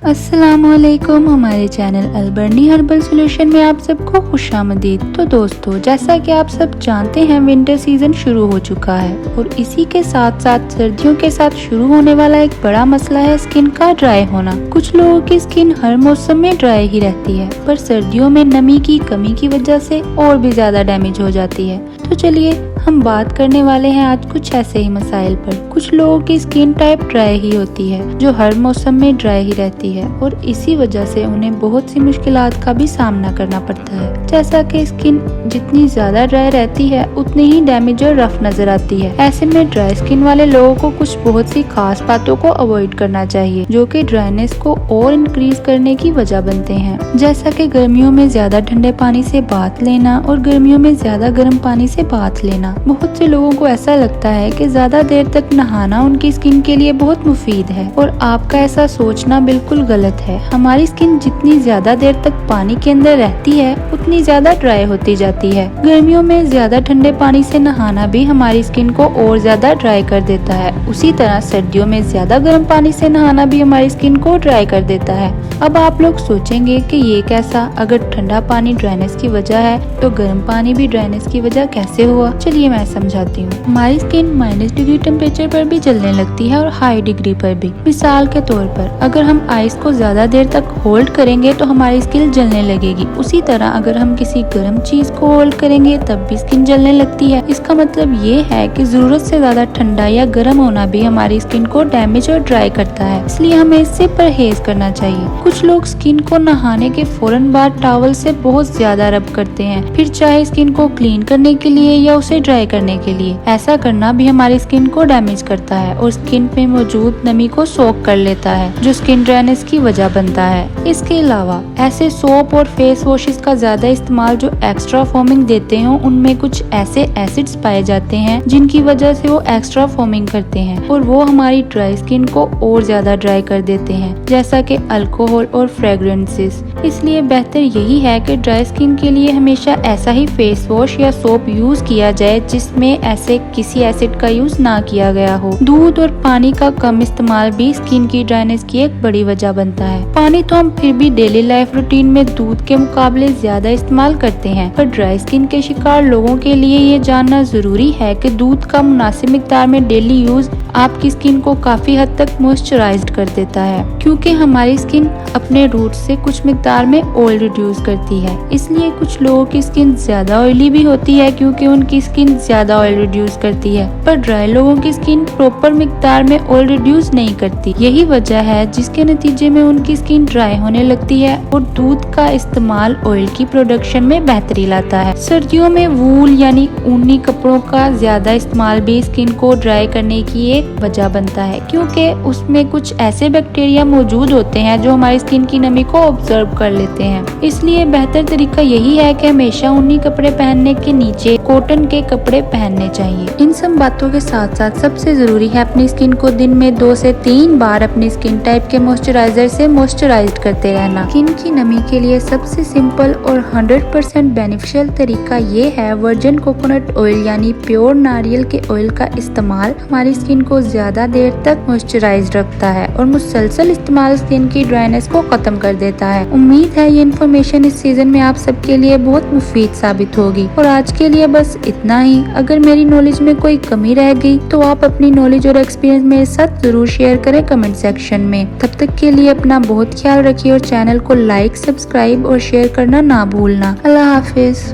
अस्सलामुअलैकुम। हमारे channel अलबर्नी herbal solution में आप सबको खुशामदीद। तो दोस्तों, जैसा कि आप सब जानते हैं, विंटर सीजन शुरू हो चुका है और इसी के साथ साथ सर्दियों के साथ शुरू होने वाला एक बड़ा मसला है स्किन का ड्राई होना। कुछ लोगों की स्किन हर मौसम में ड्राई ही रहती है, पर सर्दियों में नमी की कमी की वजह से और भी ज्यादा डैमेज हो जाती है। तो चलिए हम बात करने वाले हैं आज कुछ ऐसे ही मसाइल पर। कुछ लोगों की स्किन टाइप ड्राई ही होती है, जो हर मौसम में ड्राई ही रहती है और इसी वजह से उन्हें बहुत सी मुश्किलात का भी सामना करना पड़ता है। जैसा कि स्किन जितनी ज्यादा ड्राई रहती है उतनी ही डैमेज और रफ नजर आती है। ऐसे में ड्राई स्किन वाले लोगों को कुछ बहुत सी खास बातों को अवॉइड करना चाहिए, जो कि ड्राइनेस को और इंक्रीज करने की वजह बनते हैं। जैसा कि गर्मियों में ज्यादा ठंडे पानी से बाथ लेना और गर्मियों में ज्यादा गर्म पानी से बाथ लेना। बहुत से लोगों को ऐसा लगता है कि ज्यादा देर तक नहाना उनकी स्किन के लिए बहुत मुफीद है और आपका ऐसा सोचना बिल्कुल गलत है। हमारी स्किन जितनी ज्यादा देर तक पानी के अंदर रहती है उतनी ज्यादा ड्राई होती जाती है। गर्मियों में ज्यादा ठंडे पानी से नहाना भी हमारी स्किन को और ज्यादा ड्राई कर देता है। उसी तरह सर्दियों में ज्यादा गर्म पानी से नहाना भी हमारी स्किन को ड्राई कर देता है। अब आप लोग सोचेंगे कि ये कैसा, अगर ठंडा पानी ड्राइनेस की वजह है तो गर्म पानी भी ड्राइनेस की वजह कैसे हुआ? चलिए मैं समझाती हूँ। हमारी स्किन -डिग्री टेम्परेचर पर भी जलने लगती है और हाई डिग्री पर भी। मिसाल के तौर पर अगर हम आइस को ज्यादा देर तक होल्ड करेंगे तो हमारी स्किन जलने लगेगी। उसी तरह अगर हम किसी गर्म चीज को होल्ड करेंगे तब भी स्किन जलने लगती है। इसका मतलब ये है कि जरूरत से ज्यादा ठंडा या गर्म होना भी हमारी स्किन को डैमेज और ड्राई करता है, इसलिए हमें इससे परहेज करना चाहिए। कुछ लोग स्किन को नहाने के फौरन बाद टॉवल से बहुत ज्यादा रब करते हैं, फिर चाहे स्किन को क्लीन करने के लिए या उसे ड्राई करने के लिए। ऐसा करना भी हमारी स्किन को डैमेज करता है और स्किन पे मौजूद नमी को सोक कर लेता है, जो स्किन ड्राइनेस की वजह बनता है। इसके अलावा ऐसे सोप और फेस वॉशेस का ज्यादा इस्तेमाल जो एक्स्ट्रा फोमिंग देते हैं, उनमें कुछ ऐसे एसिड्स पाए जाते हैं जिनकी वजह से वो एक्स्ट्रा फोमिंग करते हैं और वो हमारी ड्राई स्किन को और ज्यादा ड्राई कर देते हैं, जैसा कि अल्कोहल और फ्रेग्रेंसेस। इसलिए बेहतर यही है कि ड्राई स्किन के लिए हमेशा ऐसा ही फेस वॉश या सोप यूज किया जाए जिसमें ऐसे किसी एसिड का यूज ना किया गया हो। दूध और पानी का कम इस्तेमाल भी स्किन की ड्राइनेस की एक बड़ी वजह बनता है। पानी तो हम फिर भी डेली लाइफ रूटीन में दूध के मुकाबले ज्यादा इस्तेमाल करते हैं, पर ड्राई स्किन के शिकार लोगों के लिए ये जानना जरूरी है कि दूध का मुनासिब मिकदार में डेली यूज आपकी स्किन को काफी हद तक मॉइस्चराइज्ड कर देता है, क्योंकि हमारी स्किन अपने रूट से कुछ मिकदार में ऑयल रिड्यूस करती है। इसलिए कुछ लोगों की स्किन ज्यादा ऑयली भी होती है क्योंकि उनकी स्किन ज्यादा ऑयल रिड्यूस करती है, पर ड्राई लोगों की स्किन प्रॉपर मिकदार में ऑयल रिड्यूस नहीं करती। यही वजह है जिसके नतीजे में उनकी स्किन ड्राई होने लगती है और दूध का इस्तेमाल ऑयल की प्रोडक्शन में बेहतरी लाता है। सर्दियों में वूल यानी ऊनी कपड़ों का ज्यादा इस्तेमाल भी स्किन को ड्राई करने की एक वजह बनता है, क्योंकि उसमें कुछ ऐसे बैक्टीरिया मौजूद होते हैं जो हमारी स्किन की नमी को ऑब्जर्व कर लेते हैं। इसलिए बेहतर तरीका यही है कि हमेशा ऊनी कपड़े पहनने के नीचे कॉटन के कपड़े पहनने चाहिए। इन सब बातों के साथ साथ सबसे जरूरी है अपनी स्किन को दिन में 2 से 3 बार अपनी स्किन टाइप के मॉइस्चराइजर से मॉइस्चराइज करते रहना। स्किन की नमी के लिए सबसे सिंपल और 100% बेनिफिशियल तरीका ये है वर्जिन कोकोनट ऑयल यानी प्योर नारियल के ऑयल का इस्तेमाल। हमारी स्किन को ज्यादा देर तक मॉइस्चराइज रखता है और मुसलसल इस्तेमाल स्किन की ड्राइनेस को खत्म कर देता है। उम्मीद है ये इन्फॉर्मेशन इस सीजन में आप सबके लिए बहुत मुफीद साबित होगी। और आज के लिए बस इतना ही। अगर मेरी नॉलेज में कोई कमी रह गई तो आप अपनी नॉलेज और एक्सपीरियंस मेरे साथ जरूर शेयर करें कमेंट सेक्शन में। तब तक के लिए अपना बहुत ख्याल रखिए और चैनल को लाइक, सब्सक्राइब और शेयर करना ना भूलना। अल्लाह हाफिज।